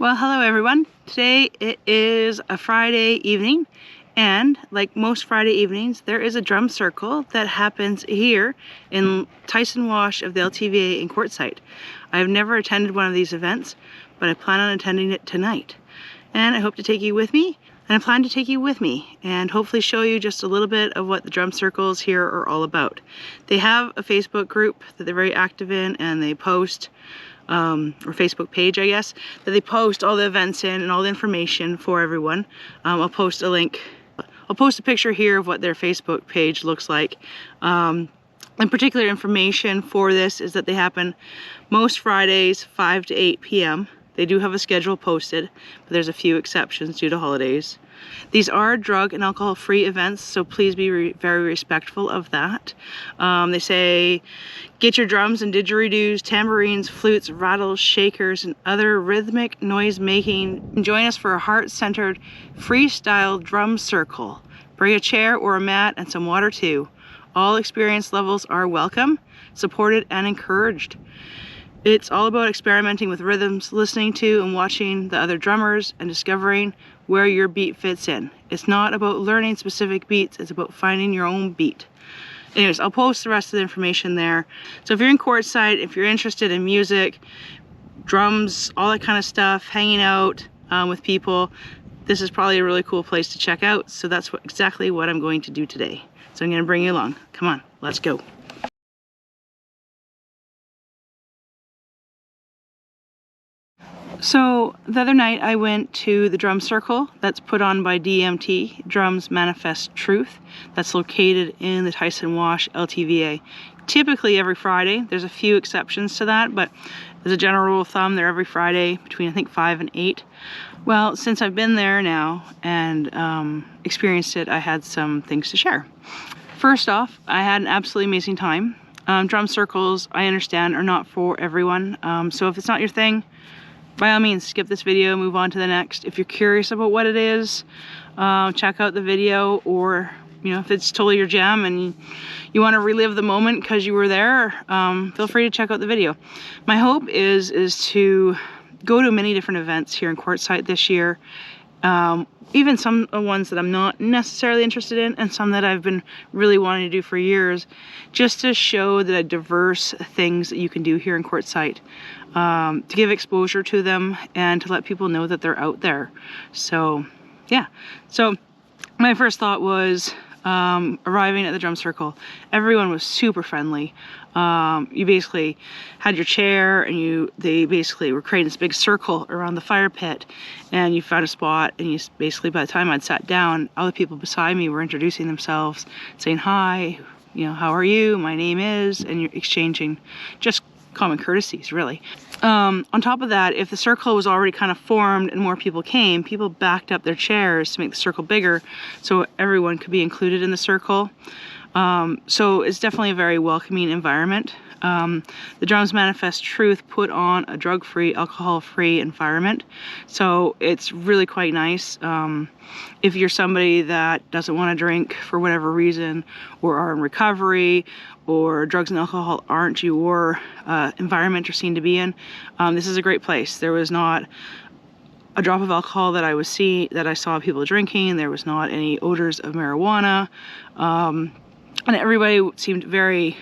Well, hello everyone. Today it is a Friday evening, and like most Friday evenings, there is a drum circle that happens here in Tyson Wash of the LTVA in Quartzsite. I've never attended one of these events, but I plan on attending it tonight. And I hope to take you with me, and I plan to take you with me and hopefully show you just a little bit of what the drum circles here are all about. They have a Facebook group that they're very active in, and they post or Facebook page, I guess, that they post all the events in and all the information for everyone. I'll post a link. I'll post a picture here of what their Facebook page looks like. In particular, information for this is that they happen most Fridays 5 to 8 p.m. They do have a schedule posted, but there's a few exceptions due to holidays. These are drug and alcohol-free events, so please be very respectful of that. They say, get your drums and didgeridoos, tambourines, flutes, rattles, shakers, and other rhythmic noise-making, and join us for a heart-centered freestyle drum circle. Bring a chair or a mat and some water too. All experience levels are welcome, supported, and encouraged. It's all about experimenting with rhythms, listening to and watching the other drummers, and discovering where your beat fits in. It's not about learning specific beats, it's about finding your own beat. Anyways, I'll post the rest of the information there. So if you're in Quartzsite, if you're interested in music, drums, all that kind of stuff, hanging out with people, this is probably a really cool place to check out. So that's exactly what I'm going to do today. So I'm going to bring you along. Come on, let's go. So the other night I went to the drum circle that's put on by DMT, Drums Manifest Truth, that's located in the Tyson Wash LTVA. Typically every Friday. There's a few exceptions to that, but as a general rule of thumb, they're every Friday between I think 5 and 8. Well, since I've been there now and experienced it, I had some things to share. First off, I had an absolutely amazing time. Drum circles, I understand, are not for everyone. So if it's not your thing, by all means, skip this video, move on to the next. If you're curious about what it is, check out the video, or if it's totally your jam and you want to relive the moment because you were there, feel free to check out the video. My hope is to go to many different events here in Quartzsite this year, even some ones that I'm not necessarily interested in, and some that I've been really wanting to do for years, just to show the diverse things that you can do here in Quartzsite. To give exposure to them and to let people know that they're out there. So yeah, so my first thought was arriving at the drum circle. Everyone was super friendly. You basically had your chair, and they basically were creating this big circle around the fire pit, and you found a spot, and you basically, by the time I'd sat down, all the people beside me were introducing themselves, saying hi, how are you, my name is, and you're exchanging just common courtesies, really. On top of that, if the circle was already kind of formed and more people came, people backed up their chairs to make the circle bigger so everyone could be included in the circle. So it's definitely a very welcoming environment. The Drums Manifest Truth put on a drug-free, alcohol-free environment, so it's really quite nice. If you're somebody that doesn't want to drink for whatever reason, or are in recovery, or drugs and alcohol aren't your environment or scene to be in, this is a great place. There was not a drop of alcohol that I saw people drinking. There was not any odors of marijuana, and everybody seemed very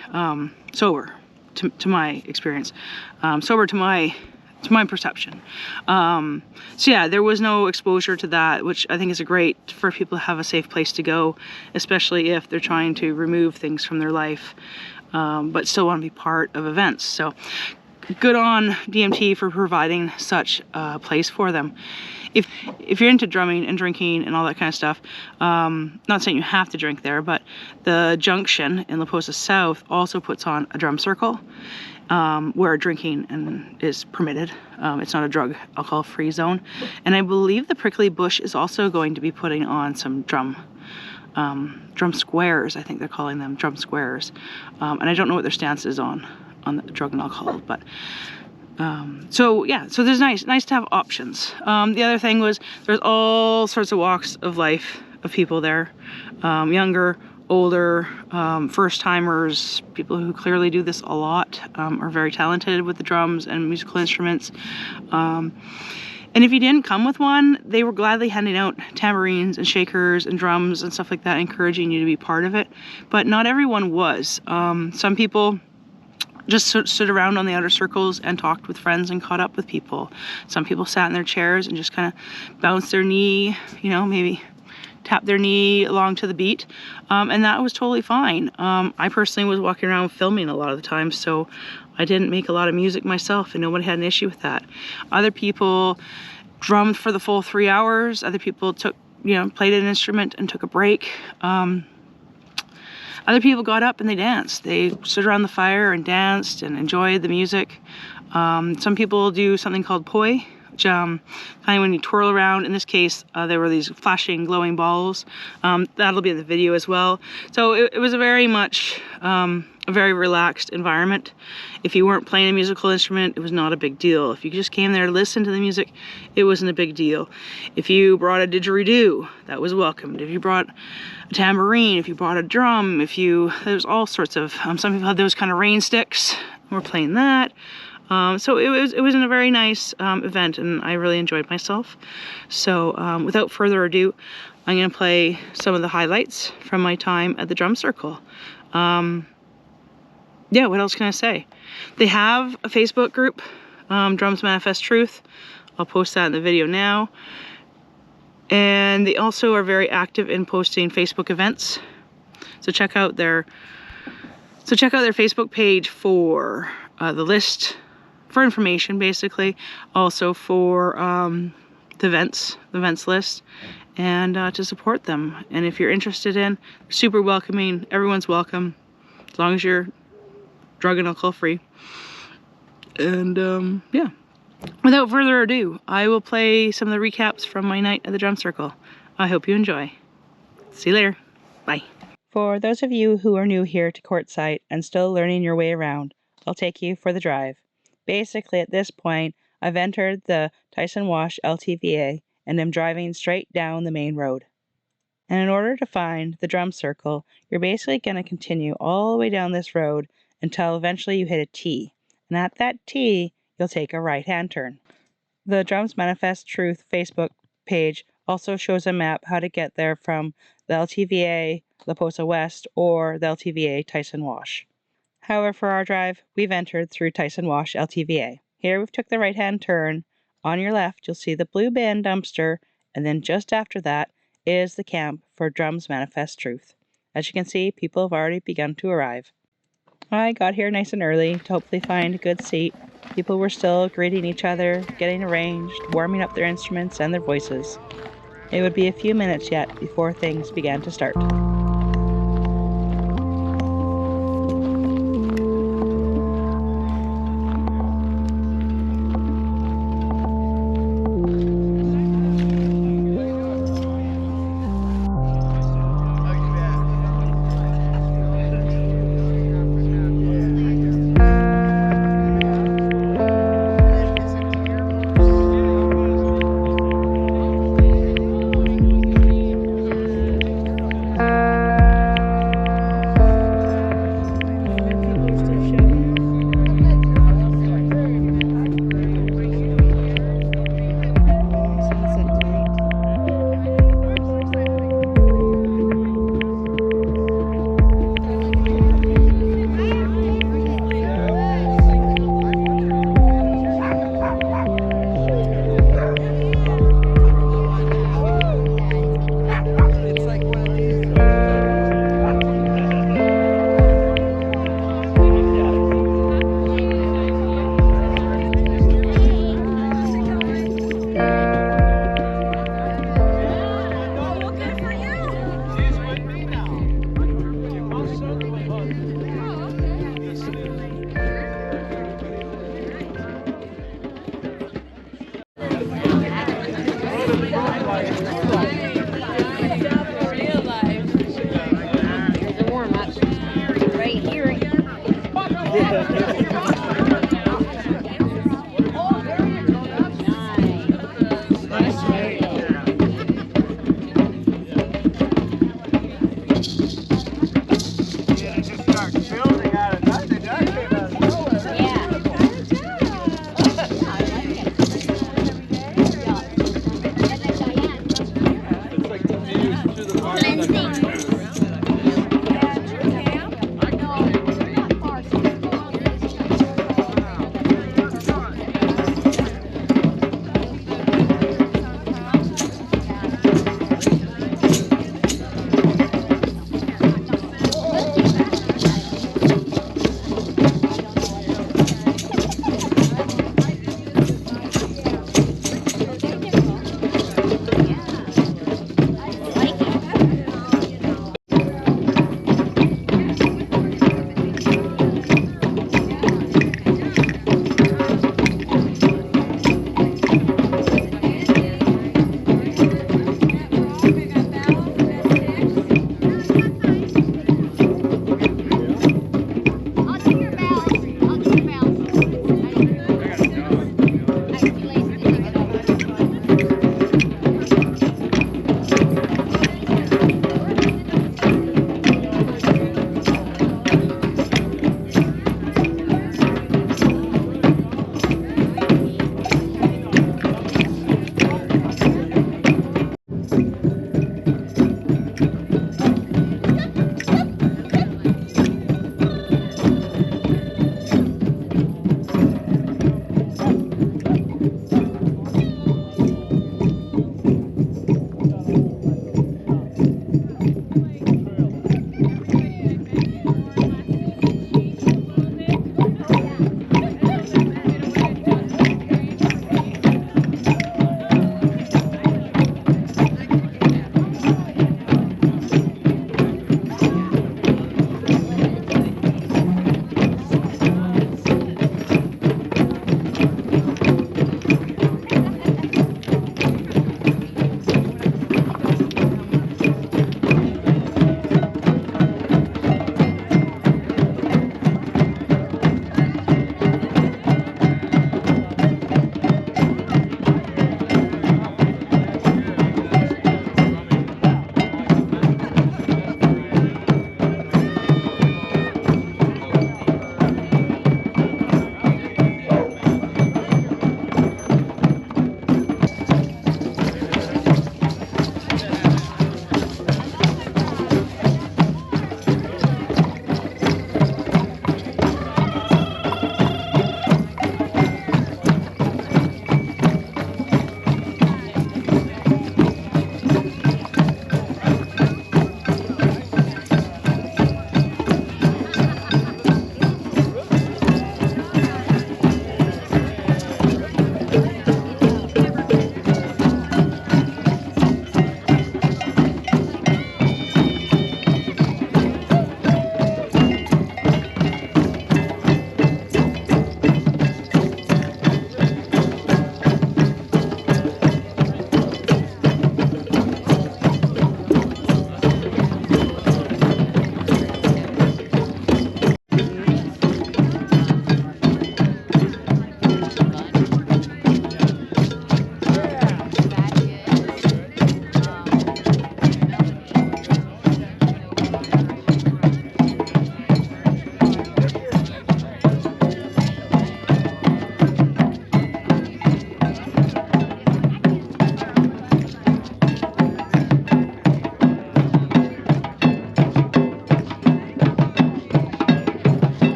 sober to my experience, sober to my perception. So yeah, there was no exposure to that, which I think is great for people to have a safe place to go, especially if they're trying to remove things from their life, but still want to be part of events. So good on DMT for providing such a place for them. If you're into drumming and drinking and all that kind of stuff, not saying you have to drink there, but the Junction in Posa South also puts on a drum circle where drinking is permitted. It's not a drug alcohol-free zone, and I believe the Prickly Bush is also going to be putting on some drum squares. I think they're calling them drum squares, and I don't know what their stance is on the drug and alcohol, but so yeah, so there's nice to have options. The other thing was there's all sorts of walks of life of people there, younger, older, first timers, people who clearly do this a lot, are very talented with the drums and musical instruments. And if you didn't come with one, they were gladly handing out tambourines and shakers and drums and stuff like that, encouraging you to be part of it. But not everyone was. Some people just stood around on the outer circles and talked with friends and caught up with people. Some people sat in their chairs and just kind of bounced their knee, you know, maybe tap their knee along to the beat, and that was totally fine. I personally was walking around filming a lot of the time, so I didn't make a lot of music myself, and nobody had an issue with that. Other people drummed for the full 3 hours. Other people took, you know, played an instrument and took a break. Other people got up and they danced. They stood around the fire and danced and enjoyed the music. Some people do something called poi, which kind of when you twirl around. In this case, there were these flashing, glowing balls. That'll be in the video as well. So it was a very much a very relaxed environment. If you weren't playing a musical instrument, it was not a big deal. If you just came there to listen to the music, it wasn't a big deal. If you brought a didgeridoo, that was welcomed. If you brought a tambourine, if you brought a drum, there's all sorts of, some people had those kind of rain sticks. We're playing that. So it was a very nice event, and I really enjoyed myself. So without further ado, I'm going to play some of the highlights from my time at the drum circle. Yeah, what else can I say? They have a Facebook group, Drums Manifest Truth. I'll post that in the video now. And they also are very active in posting Facebook events. So check out their Facebook page for the list, for information basically, also for the events list, and to support them. And if you're interested in, super welcoming, everyone's welcome, as long as you're drug and alcohol free. And yeah, without further ado, I will play some of the recaps from my night at the drum circle. I hope you enjoy. See you later. Bye. For those of you who are new here to Quartzsite and still learning your way around, I'll take you for the drive. Basically, at this point, I've entered the Tyson Wash LTVA and am driving straight down the main road. And in order to find the drum circle, you're basically going to continue all the way down this road until eventually you hit a T. And at that T, you'll take a right-hand turn. The Drums Manifest Truth Facebook page also shows a map how to get there from the LTVA, the Posa West, or the LTVA Tyson Wash. However, for our drive, we've entered through Tyson Wash LTVA. Here we've took the right-hand turn. On your left, you'll see the blue bin dumpster, and then just after that is the camp for Drums Manifest Truth. As you can see, people have already begun to arrive. I got here nice and early to hopefully find a good seat. People were still greeting each other, getting arranged, warming up their instruments and their voices. It would be a few minutes yet before things began to start.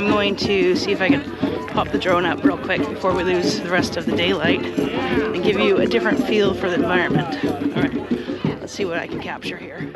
I'm going to see if I can pop the drone up real quick before we lose the rest of the daylight and give you a different feel for the environment. All right, let's see what I can capture here.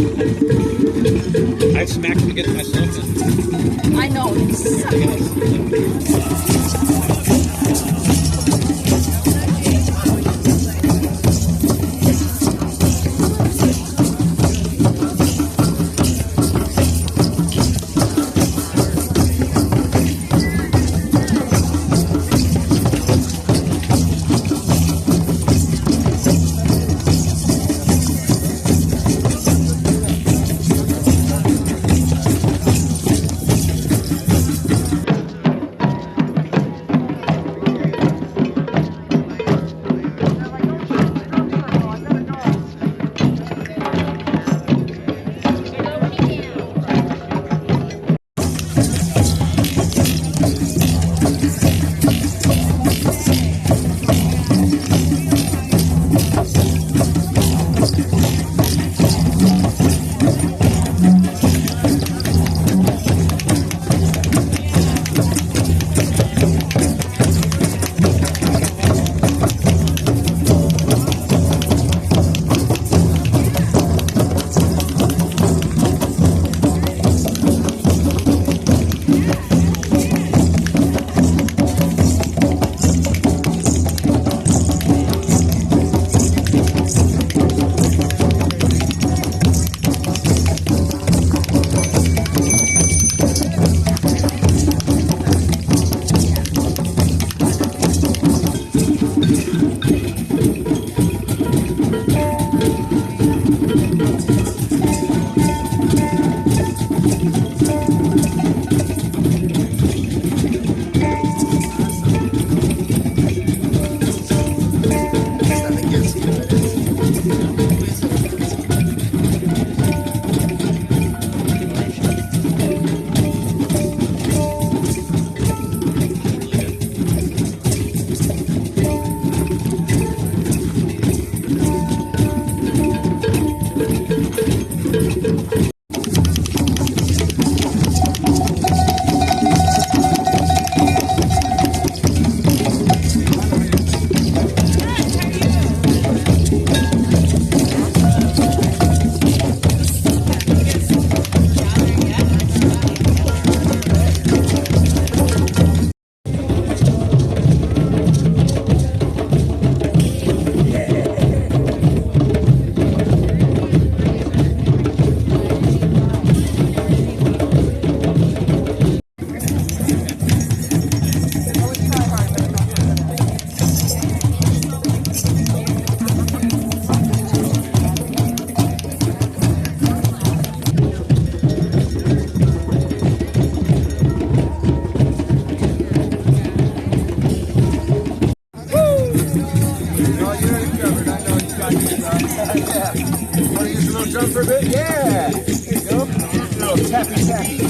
I smacked him against myself. I know. Want to use a little drum for a bit? Yeah. Here you go. A little tappy tappy.